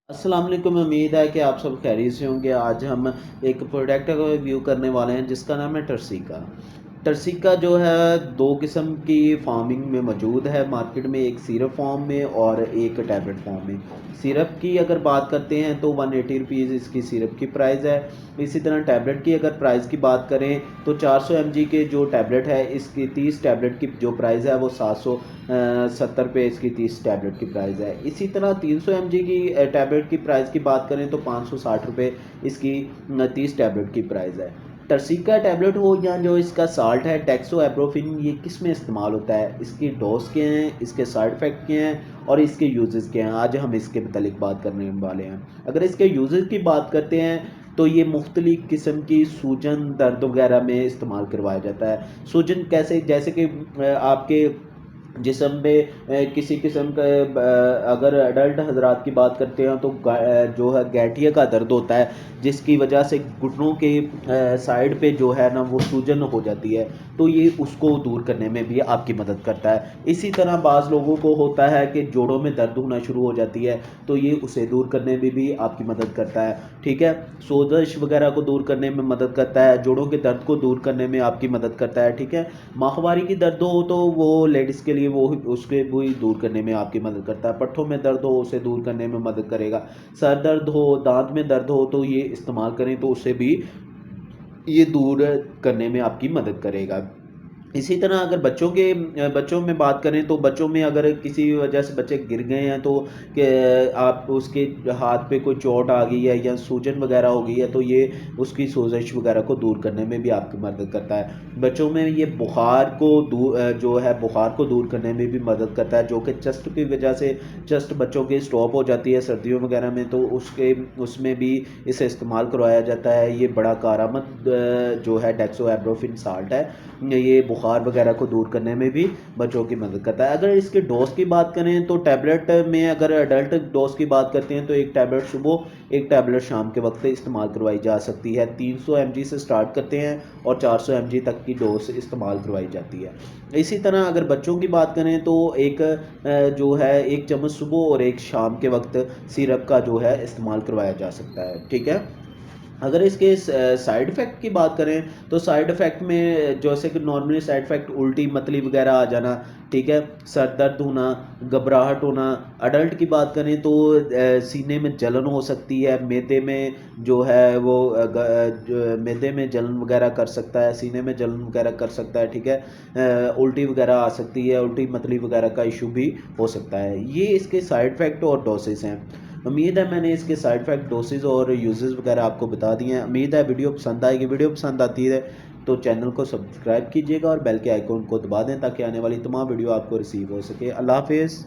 अस्सलाम वालेकुम। उम्मीद है कि आप सब खैरियत से होंगे। आज हम एक प्रोडक्ट का रिव्यू करने वाले हैं जिसका नाम है टर्सिका। टर्सिका जो है दो किस्म की फार्मिंग में मौजूद है मार्केट में, एक सिरप फॉर्म में और एक टैबलेट फॉर्म में। सिरप की अगर बात करते हैं तो 180 रुपीज़ इसकी सिरप की प्राइस है। इसी तरह टैबलेट की अगर प्राइस की बात करें तो 400 mg के जो टैबलेट है इसकी 30 टैबलेट की जो प्राइस है वो 770 रुपये इसकी 30 टैबलेट की प्राइस है। इसी तरह 300 mg की टैबलेट की प्राइस की बात करें तो 560 रुपये इसकी 30 टैबलेट की प्राइस है। टर्सिका टैबलेट हो या जो इसका साल्ट है डेक्सोएब्रोफिन, ये किस में इस्तेमाल होता है, इसकी डोज क्या हैं, इसके साइड इफ़ेक्ट क्या हैं और इसके यूजेस क्या हैं, आज हम इसके मतलब बात करने वाले हैं। अगर इसके यूजेस की बात करते हैं तो ये मुख्तलिफ़ किस्म की सूजन दर्द वगैरह में इस्तेमाल करवाया जाता है। सूजन कैसे, जैसे कि आपके जिस्म में किसी किस्म का अगर एडल्ट हजरात की बात करते हैं तो जो है गैठिया का दर्द होता है जिसकी वजह से घुटनों के साइड पे जो है ना वो सूजन हो जाती है, तो ये उसको दूर करने में भी आपकी मदद करता है। इसी तरह बाज़ लोगों को होता है कि जोड़ों में दर्द होना शुरू हो जाती है, तो ये उसे दूर करने में भी आपकी मदद करता है। ठीक है, सोजश वगैरह को दूर करने में मदद करता है, जोड़ों के दर्द को दूर करने में आपकी मदद करता है। ठीक है, माहवारी की दर्द हो तो वो लेडीज़ के लिए वो उसके भी दूर करने में आपकी मदद करता है। पट्ठों में दर्द हो उसे दूर करने में मदद करेगा। सर दर्द हो, दांत में दर्द हो तो ये इस्तेमाल करें तो उसे भी ये दूर करने में आपकी मदद करेगा। इसी तरह अगर बच्चों में बात करें तो बच्चों में अगर किसी वजह से बच्चे गिर गए हैं तो कि आप उसके हाथ पे कोई चोट आ गई है या सूजन वगैरह हो गई है तो ये उसकी सोजिश वगैरह को दूर करने में भी आपकी मदद करता है। बच्चों में ये जो है बुखार को दूर करने में भी मदद करता है, जो कि चेस्ट की वजह से चेस्ट बच्चों की स्टॉप हो जाती है सर्दियों वगैरह में, तो उसमें भी इसे इस्तेमाल करवाया जाता है। ये बड़ा कारआमद जो है डेक्सोएब्रोफिन साल्ट है, ये बुखार वगैरह को दूर करने में भी बच्चों की मदद करता है। अगर इसके डोज की बात करें तो टैबलेट में अगर एडल्ट डोज की बात करते हैं तो एक टैबलेट सुबह एक टैबलेट शाम के वक्त इस्तेमाल करवाई जा सकती है। 300 mg से स्टार्ट करते हैं और 400 mg तक की डोज इस्तेमाल करवाई जाती है। इसी तरह अगर बच्चों की बात करें तो एक जो है एक चम्मच सुबह और एक शाम के वक्त सिरप का जो है इस्तेमाल करवाया जा सकता है। ठीक है, अगर इसके साइड इफ़ेक्ट की बात करें तो साइड इफ़ेक्ट में जैसे कि नॉर्मली साइड इफ़ेक्ट उल्टी मतली वगैरह आ जाना, ठीक है, सर दर्द होना, घबराहट होना। अडल्ट की बात करें तो सीने में जलन हो सकती है, मैदे में जो है वो मैदे में जलन वगैरह कर सकता है, सीने में जलन वगैरह कर सकता है। ठीक है, उल्टी वगैरह आ सकती है, उल्टी मतली वगैरह का इशू भी हो सकता है। ये इसके साइड इफ़ेक्ट और डोसेस हैं। उम्मीद है मैंने इसके साइड इफ़ेक्ट, डोसेज और यूजेस वगैरह आपको बता दिए हैं। उम्मीद है वीडियो पसंद आएगी। वीडियो पसंद आती है तो चैनल को सब्सक्राइब कीजिएगा और बेल के आइकन को दबा दें ताकि आने वाली तमाम वीडियो आपको रिसीव हो सके। अल्लाह हाफिज़।